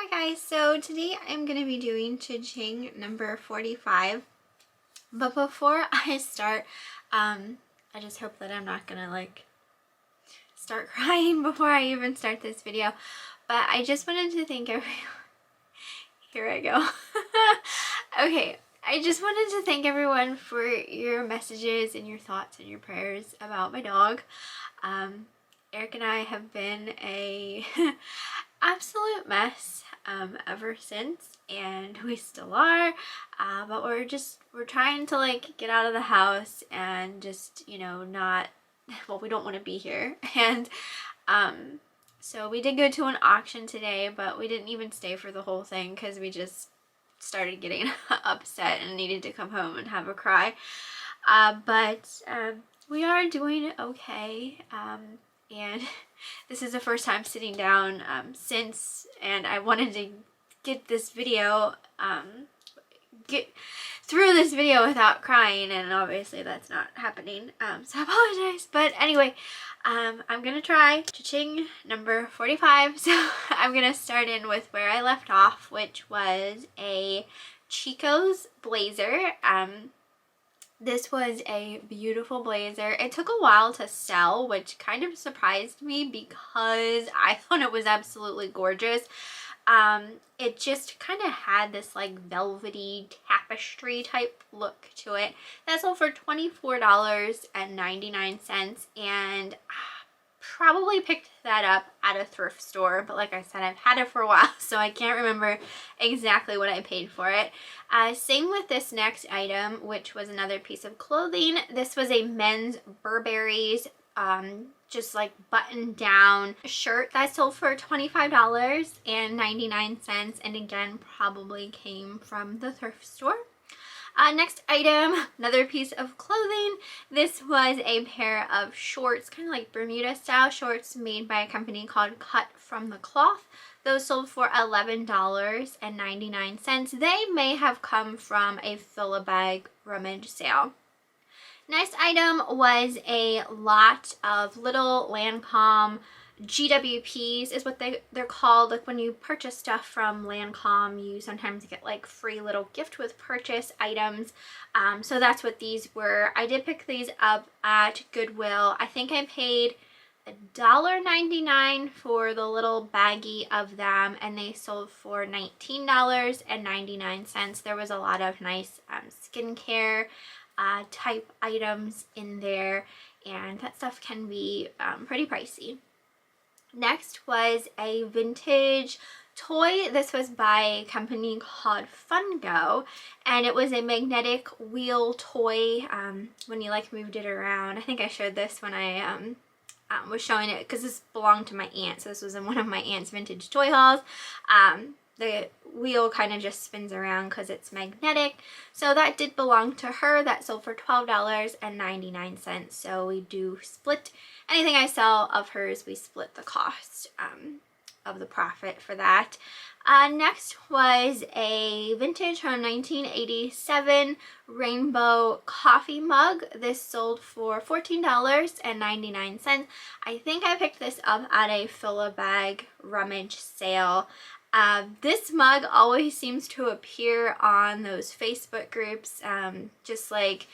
Hi guys, so today I'm going to be doing CHING number 45, but before I start, I just hope that I'm not going to start crying before I even start this video, but I just wanted to thank everyone. Here I go. Okay, I just wanted to thank everyone for your messages and your thoughts and your prayers about my dog. Eric and I have been a absolute mess ever since, and we still are, but we're trying to get out of the house and just, you know, not, well, we don't want to be here. And so we did go to an auction today, but we didn't even stay for the whole thing because we just started getting upset and needed to come home and have a cry. But we are doing okay, and this is the first time sitting down since, and I wanted to get this video, get through this video without crying, and obviously that's not happening, so I apologize. But anyway, I'm gonna try CHING number 45. So I'm gonna start in with where I left off, which was a Chico's blazer. This was a beautiful blazer. It took a while to sell, which kind of surprised me because I thought it was absolutely gorgeous. It just kind of had this velvety tapestry type look to it. That sold for $24.99, and probably picked that up at a thrift store, but like I said, I've had it for a while, so I can't remember exactly what I paid for it. Same with this next item, which was another piece of clothing. This was a men's Burberry's just button down shirt that sold for $25.99, and again probably came from the thrift store. Next item, another piece of clothing. This was a pair of shorts, kind of like Bermuda style shorts, made by a company called Cut From The Cloth. Those sold for $11.99. They may have come from a fill-a-bag rummage sale. Next item was a lot of little Lancome GWPs is what they're called. Like when you purchase stuff from Lancome, you sometimes get free little gift with purchase items. So that's what these were. I did pick these up at Goodwill. I think I paid $1.99 for the little baggie of them, and they sold for $19.99. There was a lot of nice skincare type items in there, and that stuff can be pretty pricey. Next was a vintage toy. This was by a company called Fungo, and it was a magnetic wheel toy. When you moved it around, I think I showed this when I was showing it, because this belonged to my aunt, so this was in one of my aunt's vintage toy hauls. The wheel kind of just spins around because it's magnetic, so that did belong to her. That sold for $12.99, so we do split anything I sell of hers. We split the cost of the profit for that. Next was a vintage from 1987 rainbow coffee mug. This sold for $14.99. I think I picked this up at a fill-a-bag rummage sale. This mug always seems to appear on those Facebook groups, just not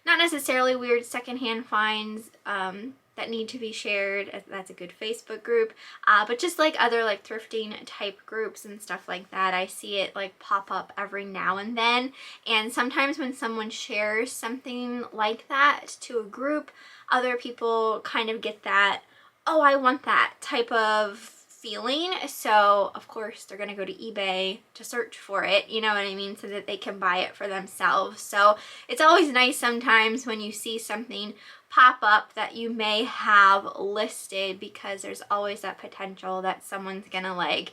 necessarily weird secondhand finds that need to be shared. That's a good Facebook group, but just other thrifting type groups and stuff like that. I see it pop up every now and then, and sometimes when someone shares something like that to a group, other people kind of get that, oh, I want that type of feeling, so of course they're gonna go to eBay to search for it, you know what I mean, so that they can buy it for themselves. So it's always nice sometimes when you see something pop up that you may have listed, because there's always that potential that someone's gonna want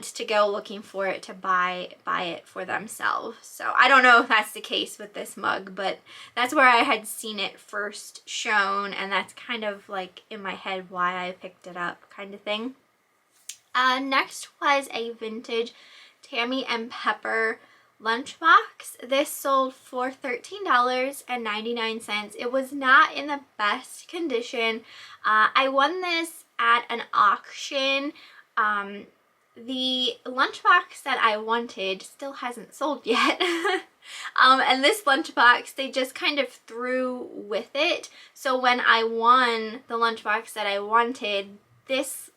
to go looking for it to buy it for themselves. So I don't know if that's the case with this mug, but that's where I had seen it first shown, and that's kind of in my head why I picked it up, kind of thing. Next was a vintage Tammy and Pepper lunchbox. This sold for $13.99. It was not in the best condition. I won this at an auction. the lunchbox that I wanted still hasn't sold yet. And this lunchbox, they just kind of threw with it. So when I won the lunchbox that I wanted,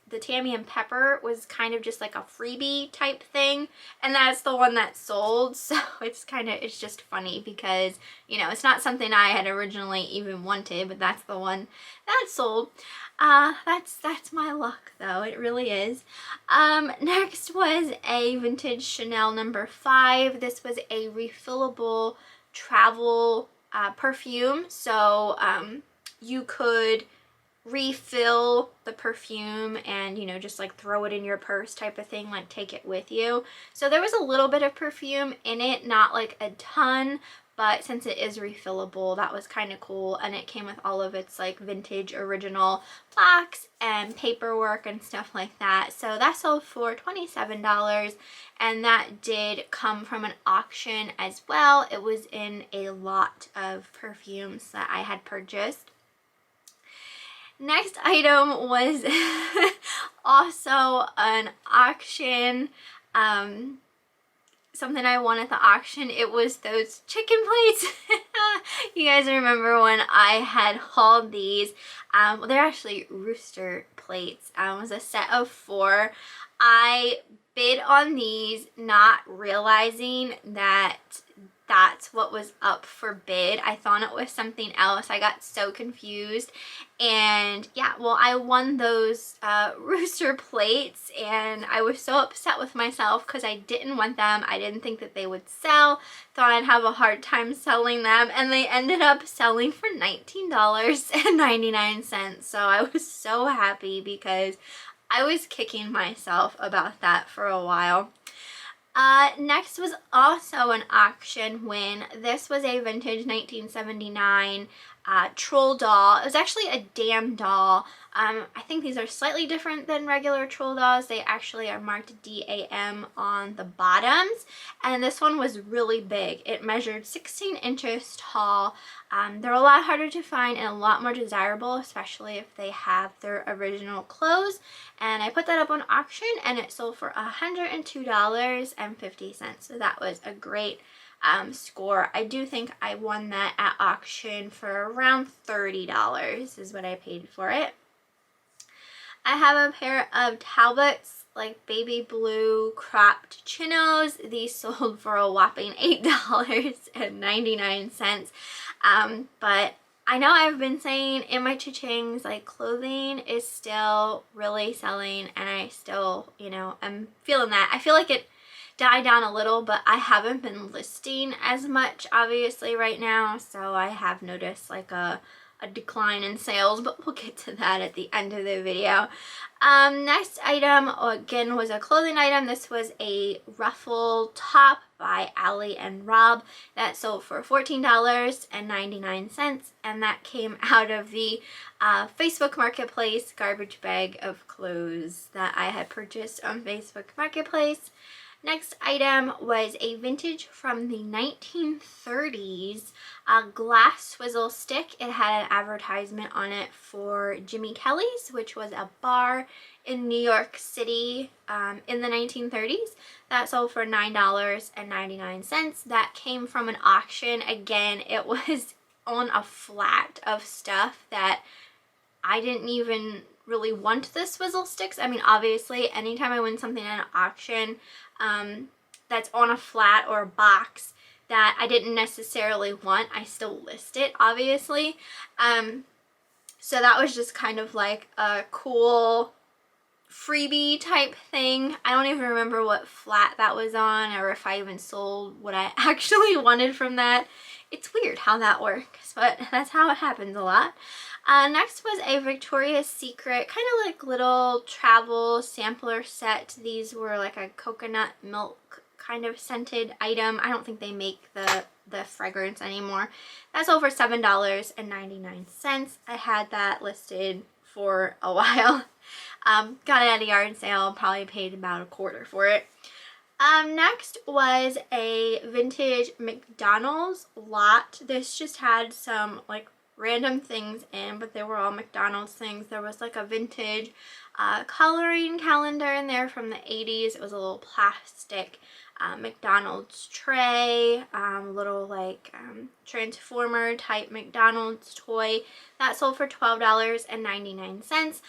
the Tammy and Pepper was kind of just like a freebie type thing, and that's the one that sold. So it's just funny because, you know, it's not something I had originally even wanted, but that's the one that sold. That's my luck though, it really is. Next was a vintage Chanel number 5. This was a refillable travel perfume, so you could refill the perfume and, you know, just like throw it in your purse type of thing, like take it with you. So there was a little bit of perfume in it, not like a ton, but since it is refillable, that was kind of cool. And it came with all of its like vintage original plaques and paperwork and stuff like that. So that sold for $27, and that did come from an auction as well. It was in a lot of perfumes that I had purchased. Next item was also an auction, something I won at the auction. It was those chicken plates. You guys remember when I had hauled these? They're actually rooster plates. It was a set of 4. I bid on these not realizing that that's what was up for bid. I thought it was something else. I got so confused, and yeah, well, I won those rooster plates, and I was so upset with myself because I didn't want them. I didn't think that they would sell. Thought I'd have a hard time selling them, and they ended up selling for $19.99. So I was so happy because I was kicking myself about that for a while. Next was also an auction win. This was a vintage 1979 troll doll. It was actually a dam doll. I think these are slightly different than regular troll dolls. They actually are marked DAM on the bottoms, and this one was really big. It measured 16 inches tall. They're a lot harder to find and a lot more desirable, especially if they have their original clothes. And I put that up on auction, and it sold for $102.50. So that was a great score. I do think I won that at auction for around $30 is what I paid for it. I have a pair of Talbots, like baby blue cropped chinos. These sold for a whopping $8.99. But I know I've been saying in my cha-chings, like, clothing is still really selling, and I still, you know, I'm feeling that. I feel like it died down a little, but I haven't been listing as much obviously right now, so I have noticed like a decline in sales, but we'll get to that at the end of the video. Next item again was a clothing item. This was a ruffle top by Allie and Rob that sold for $14.99, and that came out of the Facebook Marketplace garbage bag of clothes that I had purchased on Facebook Marketplace. Next item was a vintage from the 1930s glass swizzle stick. It had an advertisement on it for Jimmy Kelly's, which was a bar in New York City in the 1930s. That sold for $9.99. That came from an auction. Again, it was on a flat of stuff that I didn't even really want the swizzle sticks. I mean, obviously, anytime I win something at an auction that's on a flat or a box that I didn't necessarily want, I still list it, obviously. So that was just kind of like a cool freebie type thing. I don't even remember what flat that was on, or if I even sold what I actually wanted from that. It's weird how that works, but that's how it happens a lot. Next was a Victoria's Secret kind of like little travel sampler set. These were like a coconut milk kind of scented item. I don't think they make the fragrance anymore. That sold for $7.99. I had that listed for a while. Got it at a yard sale, probably paid about a quarter for it. Next was a vintage McDonald's lot. This just had some like random things in, but they were all McDonald's things. There was like a vintage coloring calendar in there from the 80s. It was a little plastic McDonald's tray, little like transformer type McDonald's toy that sold for $12.99.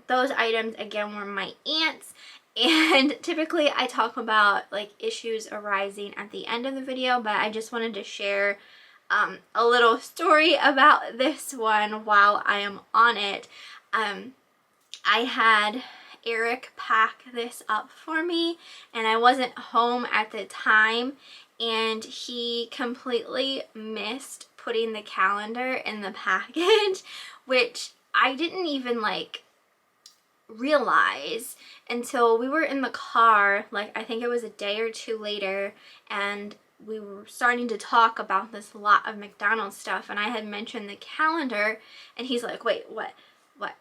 Those items again were my aunt's, and typically I talk about like issues arising at the end of the video, but I just wanted to share a little story about this one while I am on it. I had Eric pack this up for me, and I wasn't home at the time, and he completely missed putting the calendar in the package, which I didn't even like realize until we were in the car, like I think it was a day or two later, and we were starting to talk about this lot of McDonald's stuff, and I had mentioned the calendar, and he's like, wait, what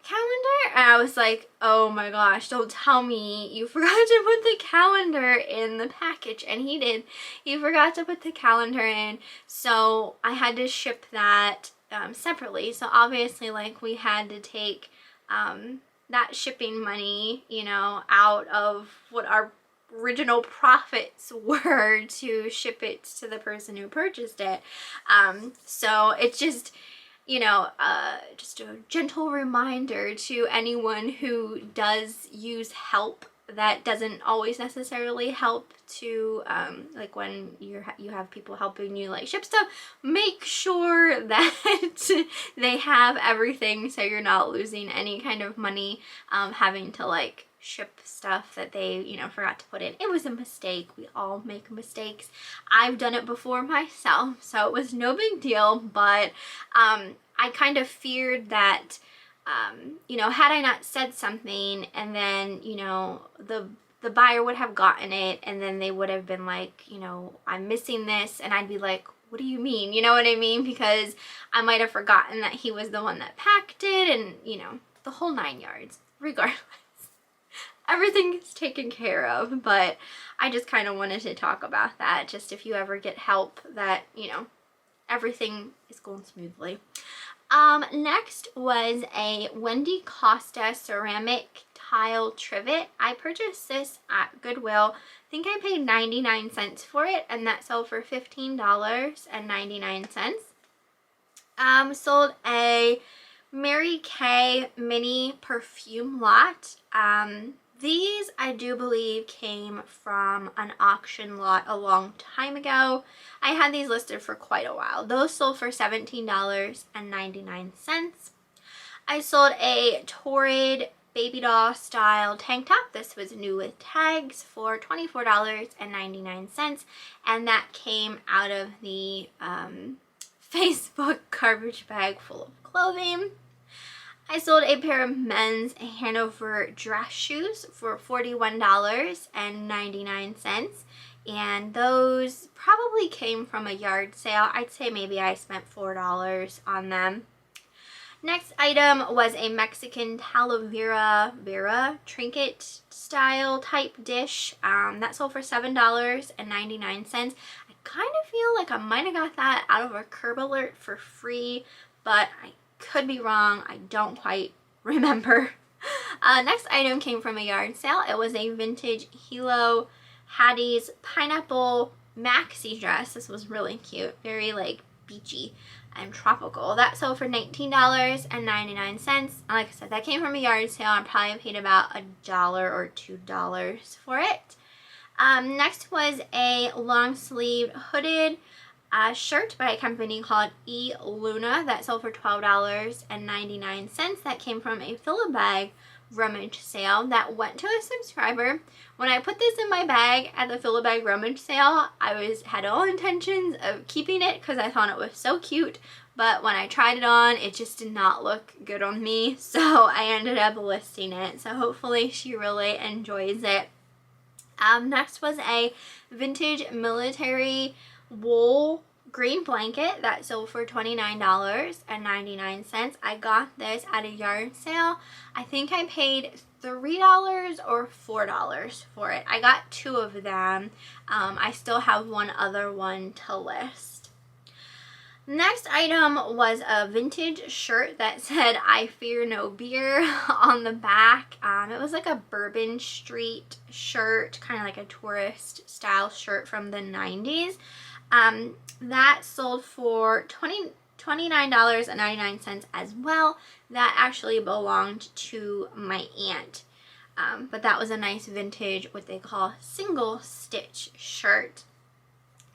calendar? And I was like, oh my gosh, don't tell me you forgot to put the calendar in the package. And he did. He forgot to put the calendar in, so I had to ship that separately. So obviously, like, we had to take that shipping money, you know, out of what our original profits were to ship it to the person who purchased it. So it's just, you know, just a gentle reminder to anyone who does use help that doesn't always necessarily help to, like when you have people helping you like ship stuff, make sure that they have everything so you're not losing any kind of money having to like ship stuff that they, you know, forgot to put in. It was a mistake. We all make mistakes. I've done it before myself, so it was no big deal, but I kind of feared that, you know, had I not said something and then, you know, the buyer would have gotten it, and then they would have been like, you know, I'm missing this, and I'd be like, what do you mean? You know what I mean? Because I might have forgotten that he was the one that packed it, and, you know, the whole 9 yards. Regardless, everything is taken care of, but I just kind of wanted to talk about that, just if you ever get help, that, you know, everything is going smoothly. Next was a Wendy Costa ceramic tile trivet. I purchased this at Goodwill. I think I paid 99 cents for it, and that sold for $15.99. Sold a Mary Kay mini perfume lot. These, I do believe, came from an auction lot a long time ago. I had these listed for quite a while. Those sold for $17.99. I sold a Torrid baby doll style tank top. This was new with tags for $24.99, and that came out of the Facebook garbage bag full of clothing. I sold a pair of men's Hanover dress shoes for $41.99, and those probably came from a yard sale. I'd say maybe I spent $4 on them. Next item was a Mexican Talavera trinket style type dish. That sold for $7.99. I kind of feel like I might have got that out of a Curb Alert for free, but I could be wrong. I don't quite remember. Next item came from a yard sale. It was a vintage Hilo Hattie's pineapple maxi dress. This was really cute, very like beachy and tropical. That sold for $19.99. Like I said, that came from a yard sale. I probably paid about $1 or $2 for it. Next was a long sleeve hooded shirt by a company called E Luna that sold for $12.99. That came from a Fill-A-Bag rummage sale that went to a subscriber. When I put this in my bag at the Fill-A-Bag rummage sale, I had all intentions of keeping it because I thought it was so cute, but when I tried it on, it just did not look good on me, so I ended up listing it. So hopefully she really enjoys it. Next was a vintage military wool green blanket that sold for $29.99. I got this at a yard sale. I think I paid $3 or $4 for it. I got 2 of them. I still have one other one to list. Next item was a vintage shirt that said "I fear no beer" on the back. It was like a Bourbon Street shirt, kind of like a tourist style shirt from the 90s. That sold for $29.99 as well. That actually belonged to my aunt. But that was a nice vintage, what they call single stitch shirt.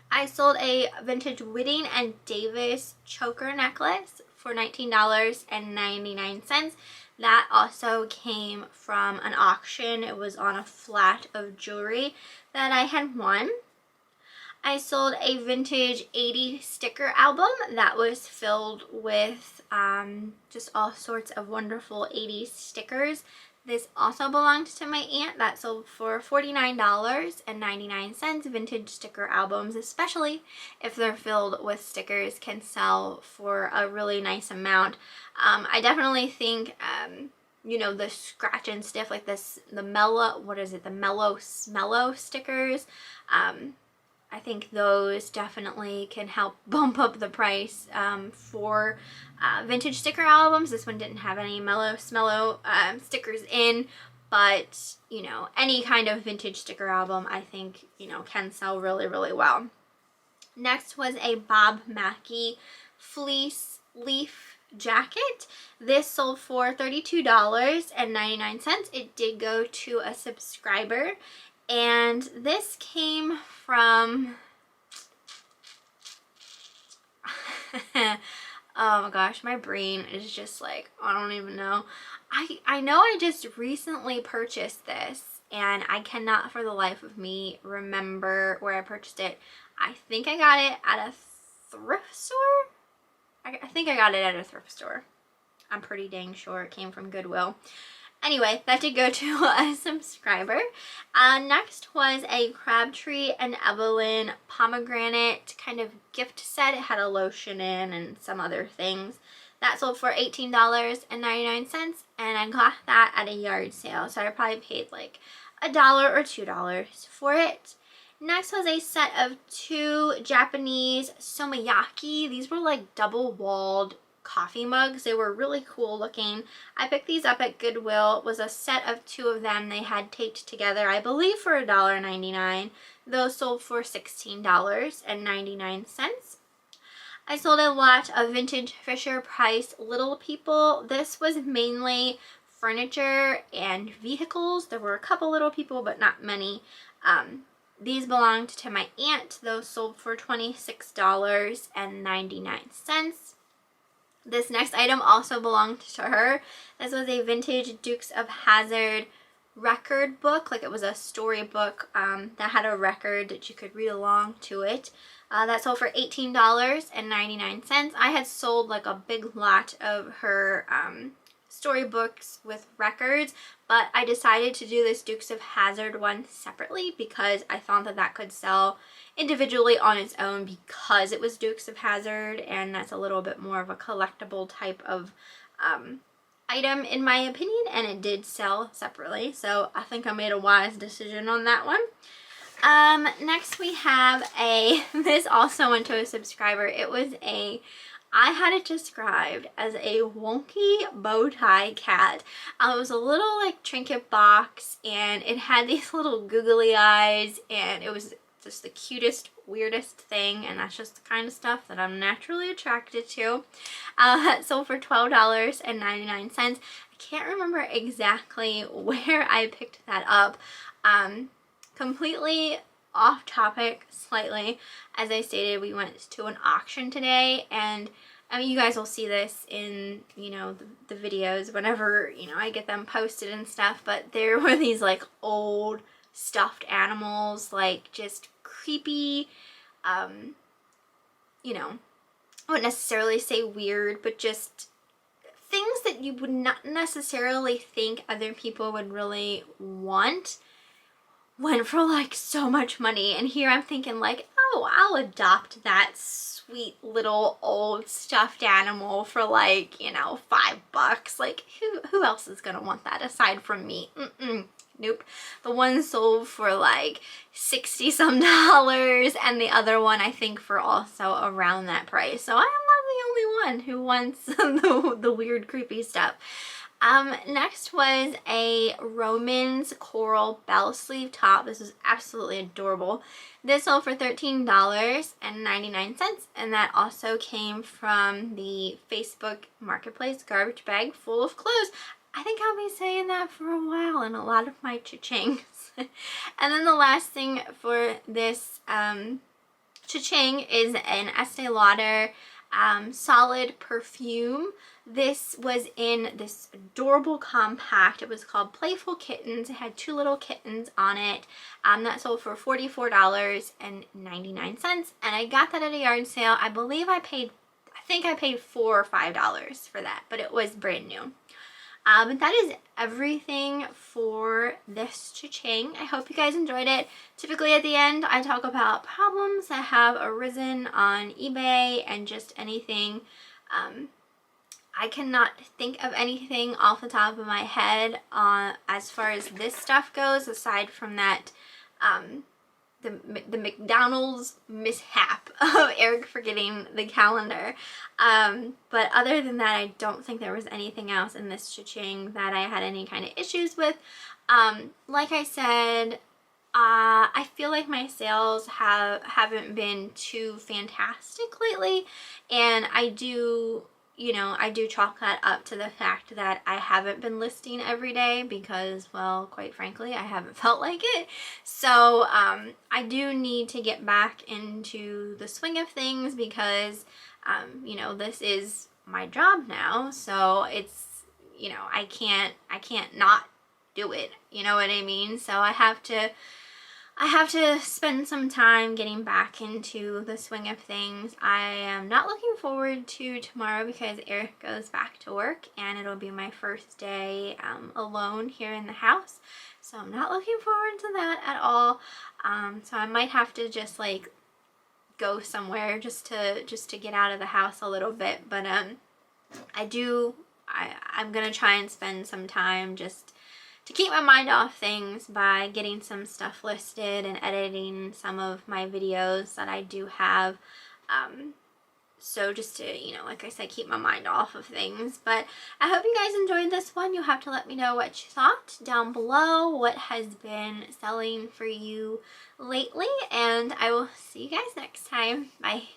I sold a vintage Whitting and Davis choker necklace for $19.99. That also came from an auction. It was on a flat of jewelry that I had won. I sold a vintage 80s sticker album that was filled with just all sorts of wonderful 80s stickers. This also belonged to my aunt. That sold for $49.99. Vintage sticker albums, especially if they're filled with stickers, can sell for a really nice amount. I definitely think, you know, the scratch and stiff, like this, the mellow, what is it, the mellow stickers, I think those definitely can help bump up the price for vintage sticker albums. This one didn't have any mellow stickers in, but you know, any kind of vintage sticker album I think, you know, can sell really, really well. Next was a Bob Mackie fleece leaf jacket. This sold for $32.99. It did go to a subscriber, and this came from oh my gosh, my brain is just like, I don't even know. I know I just recently purchased this, and I cannot for the life of me remember where I purchased it. I think I got it at a thrift store. I think I got it at a thrift store. I'm pretty dang sure it came from Goodwill. Anyway, that did go to a subscriber. Next was a Crabtree and Evelyn pomegranate kind of gift set. It had a lotion in and some other things. That sold for $18.99, and I got that at a yard sale, so I probably paid like $1 or $2 for it. Next was a set of 2 Japanese someyaki. These were like double-walled coffee mugs. They were really cool looking. I picked these up at Goodwill. It was a set of 2 of them. They had taped together, I believe, for $1.99. Those sold for $16.99. I sold a lot of vintage Fisher-Price Little People. This was mainly furniture and vehicles. There were a couple Little People, but not many. These belonged to my aunt. Those sold for $26.99. This next item also belonged to her. This was a vintage Dukes of Hazzard record book. Like, it was a storybook that had a record that you could read along to it. That sold for $18.99. I had sold like a big lot of her storybooks with records, but I decided to do this Dukes of Hazzard one separately because I thought that that could sell individually on its own because it was Dukes of Hazzard, and that's a little bit more of a collectible type of item in my opinion, and it did sell separately, so I think I made a wise decision on that one. Next we have this also went to a subscriber. It was I had it described as a wonky bow tie cat. It was a little like trinket box, and it had these little googly eyes, and it was just the cutest, weirdest thing, and that's just the kind of stuff that I'm naturally attracted to. Sold for $12.99. I can't remember exactly where I picked that up. Completely off topic slightly. As I stated, we went to an auction today, and I mean, you guys will see this in, you know, the videos whenever, you know, I get them posted and stuff, but there were these like old stuffed animals, like just creepy, you know, I wouldn't necessarily say weird, but just things that you would not necessarily think other people would really want, went for like so much money. And here I'm thinking like, oh, I'll adopt that sweet little old stuffed animal for like, you know, $5. Like, who else is gonna want that aside from me? Nope. The one sold for like $60 some, and the other one I think for also around that price. So I'm the only one who wants the weird creepy stuff. Next was a ROAMAN'S coral bell sleeve top. This is absolutely adorable. This sold for $13.99, and that also came from the Facebook Marketplace garbage bag full of clothes. I think I'll be saying that for a while in a lot of my cha-chings. And then the last thing for this cha-ching is an Estee Lauder solid perfume. This was in this adorable compact. It was called Playful Kittens. It had 2 little kittens on it. That sold for $44.99, and I got that at a yard sale. I believe I think I paid $4 or $5 for that, but it was brand new. But that is everything for this cha-ching. I hope you guys enjoyed it. Typically at the end, I talk about problems that have arisen on eBay and just anything. I cannot think of anything off the top of my head as far as this stuff goes, aside from that the McDonald's mishap of Eric forgetting the calendar. But other than that, I don't think there was anything else in this cha-ching that I had any kind of issues with. Like I said, I feel like my sales haven't been too fantastic lately, and I do chalk that up to the fact that I haven't been listing every day because, well, quite frankly, I haven't felt like it. So I do need to get back into the swing of things because, this is my job now. So it's, I can't not do it. You know what I mean? So I have to spend some time getting back into the swing of things. I am not looking forward to tomorrow because Eric goes back to work and it'll be my first day alone here in the house. So I'm not looking forward to that at all. So I might have to just like go somewhere just to get out of the house a little bit. But I'm gonna try and spend some time just to keep my mind off things by getting some stuff listed and editing some of my videos that I do have. So just to, like I said, keep my mind off of things. But I hope you guys enjoyed this one. You'll have to let me know what you thought down below, what has been selling for you lately, and I will see you guys next time. Bye.